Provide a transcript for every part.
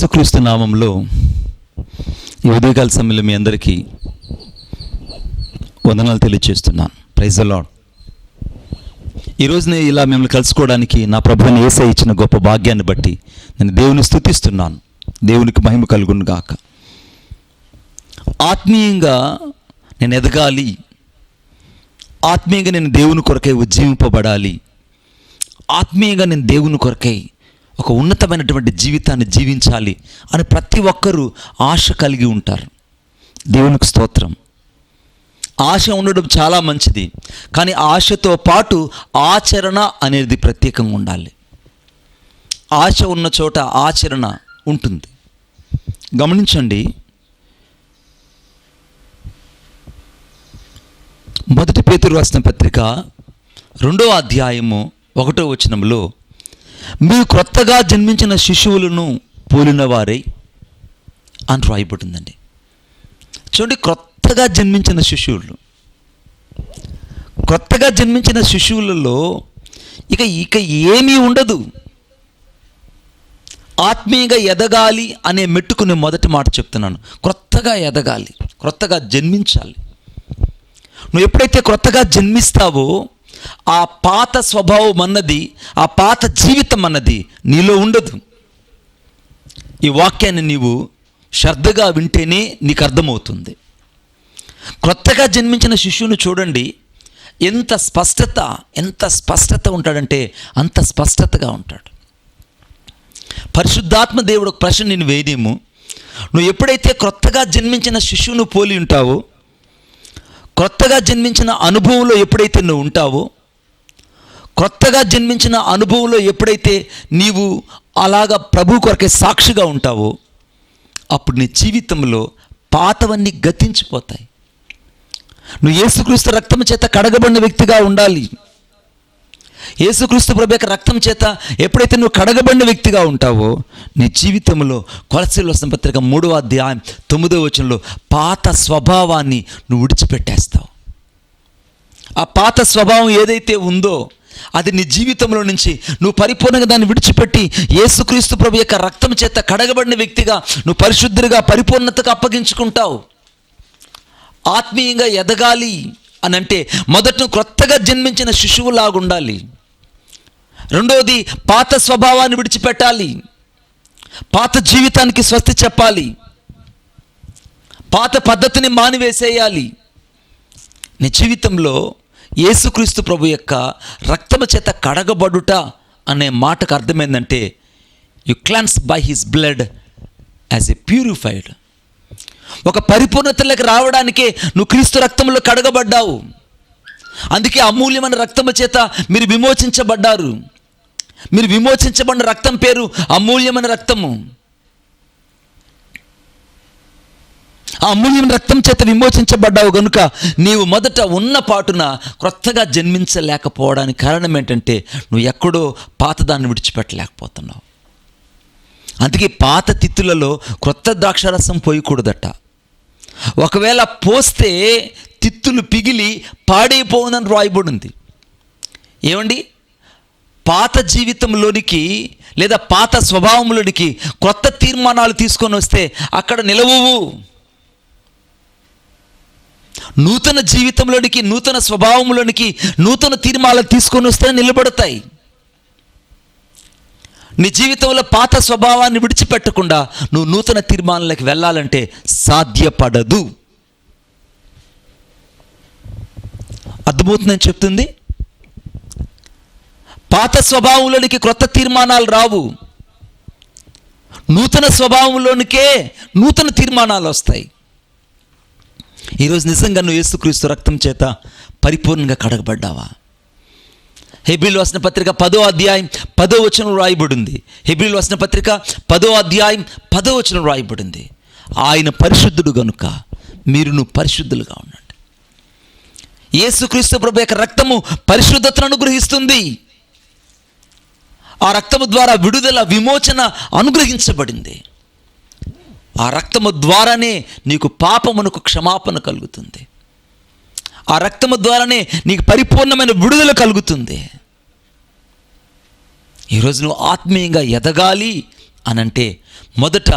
యేసుక్రీస్తు నామంలో ఈ ఉదయకాల సమయంలో మీ అందరికీ వందనాలు తెలియజేస్తున్నాను. Praise the lord. ఈరోజునే ఇలా మిమ్మల్ని కలుసుకోవడానికి నా ప్రభువుని యేసయ్య ఇచ్చిన గొప్ప భాగ్యాన్ని బట్టి నేను దేవుని స్తుతిస్తున్నాను. దేవునికి మహిమ కలుగును గాక. ఆత్మీయంగా నేను ఎదగాలి, ఆత్మీయంగా నేను దేవుని కొరకై ఉజ్జీవింపబడాలి, ఆత్మీయంగా నేను దేవుని కొరకై ఒక ఉన్నతమైనటువంటి జీవితాన్ని జీవించాలి అని ప్రతి ఒక్కరూ ఆశ కలిగి ఉంటారు. దేవునికి స్తోత్రం. ఆశ ఉండడం చాలా మంచిది, కానీ ఆశతో పాటు ఆచరణ అనేది ప్రత్యేకంగా ఉండాలి. ఆశ ఉన్న చోట ఆచరణ ఉంటుంది. గమనించండి, మొదటి పేతురు రాసిన పత్రిక 2వ అధ్యాయము 1వ వచనంలో మీరు క్రొత్తగా జన్మించిన శిశువులను పోలిన వారై అని రాయబడిందండి. చూడండి, క్రొత్తగా జన్మించిన శిశువులు, క్రొత్తగా జన్మించిన శిశువులలో ఇక ఏమీ ఉండదు. ఆత్మీయంగా ఎదగాలి అనే మెట్టుకునే మొదటి మాట చెప్తున్నాను. క్రొత్తగా ఎదగాలి, క్రొత్తగా జన్మించాలి. నువ్వు ఎప్పుడైతే క్రొత్తగా జన్మిస్తావో ఆ పాత స్వభావం అన్నది, ఆ పాత జీవితం అన్నది నీలో ఉండదు. ఈ వాక్యాన్ని నీవు శ్రద్ధగా వింటేనే నీకు అర్థమవుతుంది. క్రొత్తగా జన్మించిన శిశువును చూడండి, ఎంత స్పష్టత ఉంటాడంటే అంత స్పష్టతగా ఉంటాడు. పరిశుద్ధాత్మ దేవుడు ఒక ప్రశ్న నేను వేయదేమో, నువ్వు ఎప్పుడైతే క్రొత్తగా జన్మించిన శిశువును పోలి ఉంటావో, క్రొత్తగా జన్మించిన అనుభవంలో ఎప్పుడైతే నువ్వు ఉంటావో, క్రొత్తగా జన్మించిన అనుభవంలో ఎప్పుడైతే నీవు అలాగా ప్రభు కొరకే సాక్షిగా ఉంటావో, అప్పుడు నీ జీవితంలో పాతవన్నీ గతించిపోతాయి. నువ్వు యేసుక్రీస్తు రక్తం చేత కడగబడిన వ్యక్తిగా ఉండాలి. యేసుక్రీస్తు ప్రభు యొక్క రక్తం చేత ఎప్పుడైతే నువ్వు కడగబడిన వ్యక్తిగా ఉంటావో, నీ జీవితంలో కొలస్సీయులకు రాసిన పత్రిక 3వ అధ్యాయం 9వ వచనంలో పాత స్వభావాన్ని నువ్వు విడిచిపెట్టేస్తావు. ఆ పాత స్వభావం ఏదైతే ఉందో అది నీ జీవితంలో నుంచి నువ్వు పరిపూర్ణంగా దాన్ని విడిచిపెట్టి యేసుక్రీస్తు ప్రభు యొక్క రక్తం చేత కడగబడిన వ్యక్తిగా నువ్వు పరిశుద్ధుడిగా పరిపూర్ణతకు అప్పగించుకుంటావు. ఆత్మీయంగా ఎదగాలి అని అంటే మొదట క్రొత్తగా జన్మించిన శిశువులాగా ఉండాలి. రెండవది, పాత స్వభావాన్ని విడిచిపెట్టాలి, పాత జీవితానికి స్వస్తి చెప్పాలి, పాత పద్ధతిని మానివేసేయాలి. నీ జీవితంలో యేసుక్రీస్తు ప్రభు యొక్క రక్తము చేత కడగబడుట అనే మాటకు అర్థమైందంటే you cleanse by his blood as a purified. ఒక పరిపూర్ణతలోకి రావడానికే నువ్వు క్రీస్తు రక్తంలో కడగబడ్డావు. అందుకే అమూల్యమైన రక్తము చేత మీరు విమోచించబడ్డారు. మీరు విమోచించబడిన రక్తం పేరు అమూల్యమైన రక్తము. ఆ అమూల్యమైన రక్తం చేత విమోచించబడ్డావు కనుక నీవు మొదట ఉన్న పాటున క్రొత్తగా జన్మించలేకపోవడానికి కారణం ఏంటంటే నువ్వు ఎక్కడో పాతదాన్ని విడిచిపెట్టలేకపోతున్నావు. అందుకే పాత తిత్తులలో క్రొత్త ద్రాక్షారసం పోయకూడదట. ఒకవేళ పోస్తే తిత్తులు పిగిలి పాడైపోవునని రాయబడింది. ఏమండి, పాత జీవితంలోనికి లేదా పాత స్వభావంలోనికి క్రొత్త తీర్మానాలు తీసుకొని వస్తే అక్కడ నిలవవు. నూతన జీవితంలోనికి, నూతన స్వభావంలోనికి నూతన తీర్మానాలు తీసుకొని వస్తే నిలబడతాయి. నీ జీవితంలో పాత స్వభావాన్ని విడిచిపెట్టకుండా నువ్వు నూతన తీర్మానాలకు వెళ్ళాలంటే సాధ్యపడదు. అర్థమవుతుందని చెప్తుంది. పాత స్వభావంలోనికి క్రొత్త తీర్మానాలు రావు. నూతన స్వభావంలోనికే నూతన తీర్మానాలు వస్తాయి. ఈరోజు నిజంగా నువ్వు యేసుక్రీస్తు రక్తం చేత పరిపూర్ణంగా కడగబడ్డావా? హెబ్రీయులకు రాసిన పత్రిక 10వ అధ్యాయం 10వ వచనం రాయబడింది. హెబ్రీయులకు రాసిన పత్రిక 10వ అధ్యాయం 10వ వచనం రాయబడింది. ఆయన పరిశుద్ధుడు గనుక మీరును పరిశుద్ధులుగా ఉండండి. యేసుక్రీస్తు ప్రభు యొక్క రక్తము పరిశుద్ధతను అనుగ్రహిస్తుంది. ఆ రక్తము ద్వారా విడుదల, విమోచన అనుగ్రహించబడింది. ఆ రక్తము ద్వారానే నీకు పాపమునకు క్షమాపణ కలుగుతుంది. ఆ రక్తము ద్వారానే నీకు పరిపూర్ణమైన విడుదల కలుగుతుంది. ఈరోజు నువ్వు ఆత్మీయంగా ఎదగాలి అనంటే మొదట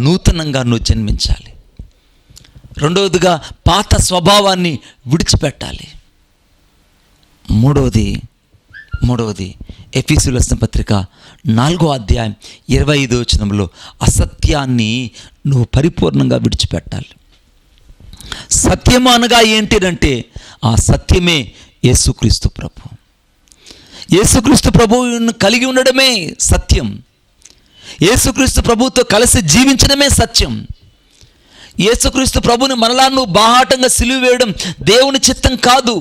నూతనంగా నువ్వు జన్మించాలి. రెండవదిగా పాత స్వభావాన్ని విడిచిపెట్టాలి. మూడవది ఎఫెసీయులకు రాసిన పత్రిక 4వ అధ్యాయం 25వ వచనంలో అసత్యాన్ని నువ్వు పరిపూర్ణంగా విడిచిపెట్టాలి. సత్యము అనగా ఏంటిదంటే ఆ సత్యమే యేసుక్రీస్తు ప్రభు. యేసుక్రీస్తు ప్రభువును కలిగి ఉండడమే సత్యం. యేసుక్రీస్తు ప్రభువుతో కలిసి జీవించడమే సత్యం. యేసుక్రీస్తు ప్రభువుని మనలా నువ్వు బాహాటంగా సిలువ వేయడం దేవుని చిత్తం కాదు.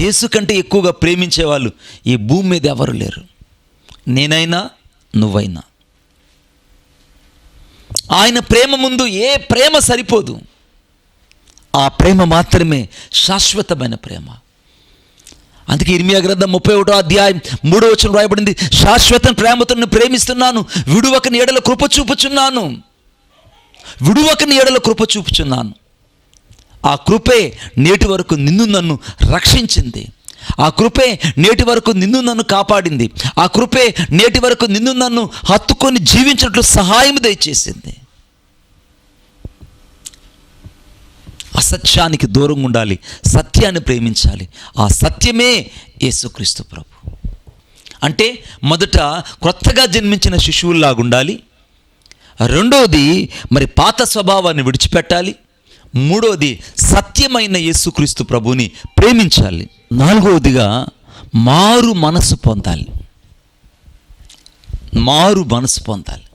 యేసు కంటే ఎక్కువగా ప్రేమించేవాళ్ళు ఈ భూమి మీద ఎవరు లేరు, నేనైనా నువ్వైనా. ఆయన ప్రేమ ముందు ఏ ప్రేమ సరిపోదు. ఆ ప్రేమ మాత్రమే శాశ్వతమైన ప్రేమ. అందుకే ఇర్మియా గ్రంథం 31వ అధ్యాయం 3వ వచనం రాయబడింది, శాశ్వత ప్రేమతో నిన్ను ప్రేమిస్తున్నాను, విడువకని ఎడల కృప చూపుచున్నాను. విడువకని ఎడల కృప చూపుచున్నాను. ఆ కృపే నేటి వరకు నిన్ను నన్ను రక్షించింది. ఆ కృపే నేటి వరకు నిన్ను నన్ను కాపాడింది. ఆ కృపే నేటి వరకు నిన్ను నన్ను హత్తుకొని జీవించినట్లు సహాయం దయచేసింది. అసత్యానికి దూరంగా ఉండాలి, సత్యాన్ని ప్రేమించాలి. ఆ సత్యమే యేసుక్రీస్తు ప్రభు. అంటే మొదట క్రొత్తగా జన్మించిన శిశువుల్లాగా ఉండాలి. రెండవది మరి పాత స్వభావాన్ని విడిచిపెట్టాలి. మూడవది సత్యమైన యేసుక్రీస్తు ప్రభుని ప్రేమించాలి. నాలుగవదిగా మారు మనసు పొందాలి. మారు మనసు పొందాలి.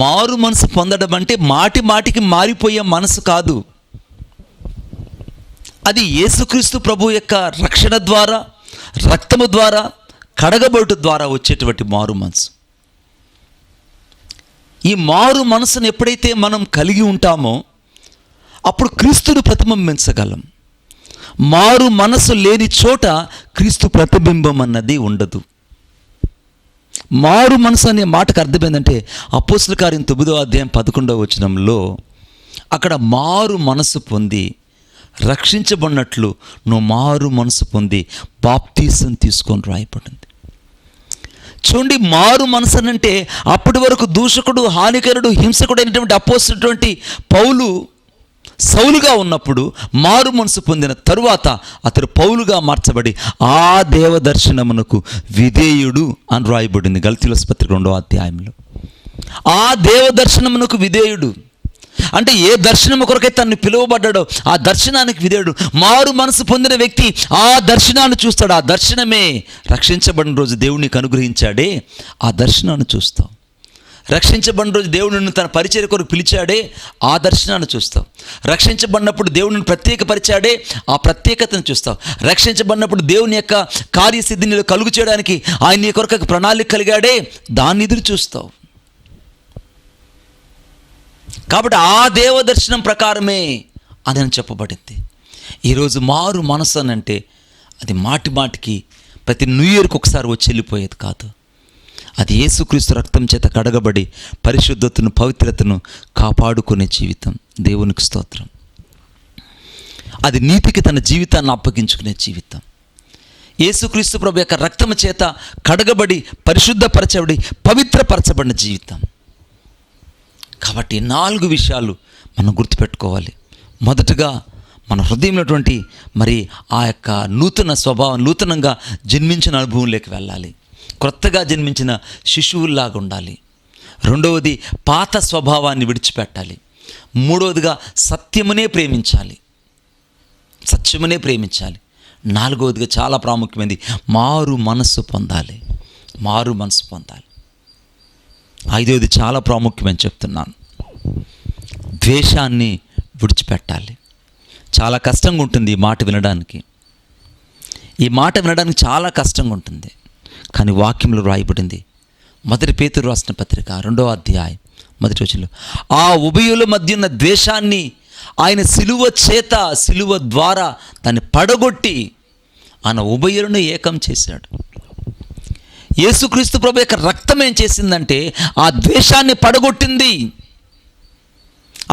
మారు మనసు పొందడం అంటే మాటి మాటికి మారిపోయే మనసు కాదు. అది యేసుక్రీస్తు ప్రభు యొక్క రక్షణ ద్వారా, రక్తము ద్వారా, కడగబడుట ద్వారా వచ్చేటువంటి మారు మనసు. ఈ మారు మనసును ఎప్పుడైతే మనం కలిగి ఉంటామో అప్పుడు క్రీస్తును ప్రతిబింబించగలం. మారు మనసు లేని చోట క్రీస్తు ప్రతిబింబం అన్నది ఉండదు. మారు మనసు అనే మాటకు అర్థం ఏంటంటే అపోస్తలుల కార్యం 9వ అధ్యాయం 11వ వచనంలో అక్కడ మారు మనసు పొంది రక్షించబడినట్లు నువ్వు మారు మనసు పొంది బాప్తీసం తీసుకొని రాయబడింది. చూడండి, మారు మనసు అంటే అప్పటి వరకు దూషకుడు, హానికరుడు, హింసకుడు అయినటువంటి అపోస్తలుడైనటువంటి పౌలు సౌలుగా ఉన్నప్పుడు మారు మనసు పొందిన తరువాత అతడు పౌలుగా మార్చబడి ఆ దేవదర్శనమునకు విధేయుడు అని రాయబడింది గలతీయుల పత్రిక 2వ అధ్యాయంలో. ఆ దేవదర్శనమునకు విధేయుడు అంటే ఏ దర్శనము కొరకై తను పిలువబడ్డాడో ఆ దర్శనానికి విధేయుడు. మారు మనసు పొందిన వ్యక్తి ఆ దర్శనాన్ని చూస్తాడు. ఆ దర్శనమే రక్షించబడిన రోజు దేవునికి అనుగ్రహించాడే ఆ దర్శనాన్ని చూస్తావు. రక్షించబడిన రోజు దేవుడిని తన పరిచర్య కొరకు పిలిచాడే ఆ దర్శనాన్ని చూస్తావు. రక్షించబడినప్పుడు దేవుడిని ప్రత్యేకపరిచాడే ఆ ప్రత్యేకతను చూస్తావు. రక్షించబడినప్పుడు దేవుని యొక్క కార్యసిద్ధిని కలుగు చేయడానికి ఆయన నీ కొరకు ప్రణాళిక కలిగాడే దాన్ని ఎదురు చూస్తావు. కాబట్టి ఆ దేవదర్శనం ప్రకారమే అని చెప్పబడింది. ఈరోజు మారు మనసు అని అంటే అది మాటి మాటికి ప్రతి న్యూ ఇయర్కి ఒకసారి వచ్చి వెళ్ళిపోయేది కాదు. అది యేసుక్రీస్తు రక్తం చేత కడగబడి పరిశుద్ధతను, పవిత్రతను కాపాడుకునే జీవితం. దేవునికి స్తోత్రం. అది నీతికి తన జీవితాన్ని అప్పగించుకునే జీవితం. యేసుక్రీస్తు ప్రభు యొక్క రక్తము చేత కడగబడి పరిశుద్ధపరచబడి పవిత్రపరచబడిన జీవితం. కాబట్టి 4 విషయాలు మనం గుర్తుపెట్టుకోవాలి. మొదటగా మన హృదయంలో మరి ఆ యొక్క నూతన స్వభావం, నూతనంగా జన్మించిన అనుభవంలోకి వెళ్ళాలి. క్రొత్తగా జన్మించిన శిశువుల్లాగా ఉండాలి. రెండవది పాత స్వభావాన్ని విడిచిపెట్టాలి. మూడవదిగా సత్యమునే ప్రేమించాలి, సత్యమునే ప్రేమించాలి. నాలుగవదిగా చాలా ప్రాముఖ్యమైనది మారు మనస్సు పొందాలి. మారు మనసు పొందాలి. ఐదవది చాలా ప్రాముఖ్యమని చెప్తున్నాను, ద్వేషాన్ని విడిచిపెట్టాలి. చాలా కష్టంగా ఉంటుంది ఈ మాట వినడానికి. ఈ మాట వినడానికి చాలా కష్టంగా ఉంటుంది. కానీ వాక్యంలో రాయబడింది 1 పేతురు రాసిన పత్రిక 2వ అధ్యాయం 1వ వచనంలో ఆ ఉభయుల మధ్య ఉన్న ద్వేషాన్ని ఆయన సిలువ ద్వారా దాన్ని పడగొట్టి ఆయన ఉభయులను ఏకం చేశాడు. యేసుక్రీస్తు ప్రభు యొక్క రక్తం ఏం చేసిందంటే ఆ ద్వేషాన్ని పడగొట్టింది,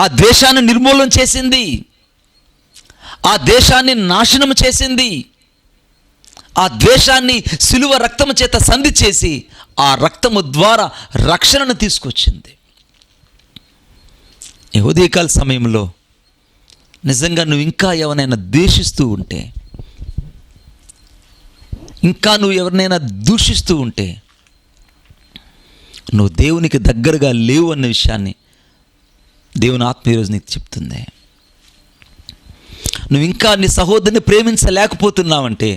ఆ ద్వేషాన్ని నిర్మూలన చేసింది, ఆ దేశాన్ని నాశనం చేసింది. ఆ ద్వేషాన్ని సిలువ రక్తము చేత సంధి చేసి ఆ రక్తము ద్వారా రక్షణను తీసుకొచ్చింది. ఈ ఉదయకాల సమయంలో నిజంగా నువ్వు ఇంకా ఎవరినైనా ద్వేషిస్తూ ఉంటే, ఇంకా నువ్వు ఎవరినైనా దూషిస్తూ ఉంటే, నువ్వు దేవునికి దగ్గరగా లేవు అన్న విషయాన్ని దేవుని ఆత్మ ఈరోజు నీకు చెప్తుంది. నువ్వు ఇంకా నీ సహోదరుని ప్రేమించలేకపోతున్నావంటే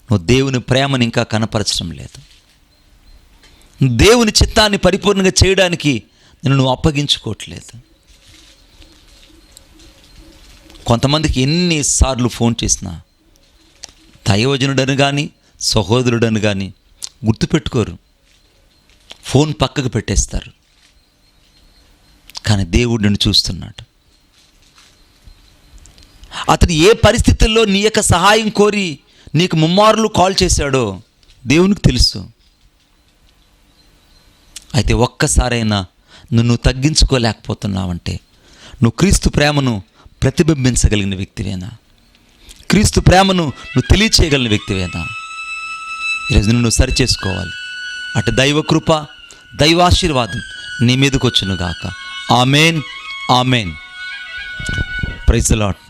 నువ్వు దేవుని ప్రేమను ఇంకా కనపరచడం లేదు. దేవుని చిత్తాన్ని పరిపూర్ణంగా చేయడానికి నువ్వు అప్పగించుకోవట్లేదు. కొంతమందికి ఎన్నిసార్లు ఫోన్ చేసినా దైవజనుడని కానీ సహోదరుడని కానీ గుర్తుపెట్టుకోరు, ఫోన్ పక్కకు పెట్టేస్తారు. కానీ దేవుడు నిన్ను చూస్తున్నాడు. అతడు ఏ పరిస్థితుల్లో నీ యొక్క సహాయం కోరి నీకు ముమ్మార్లు కాల్ చేశాడో దేవునికి తెలుసు. అయితే ఒక్కసారైనా నువ్వు తగ్గించుకోలేకపోతున్నావంటే నువ్వు క్రీస్తు ప్రేమను ప్రతిబింబించగలిగిన వ్యక్తివేనా? క్రీస్తు ప్రేమను నువ్వు తెలియచేయగలిగిన వ్యక్తివేనా? ఈరోజు నువ్వు సరి చేసుకోవాలి. అటు దైవ కృప, దైవాశీర్వాదం నీ మీదకి వచ్చునుగాక. Amen, amen. Praise the lord.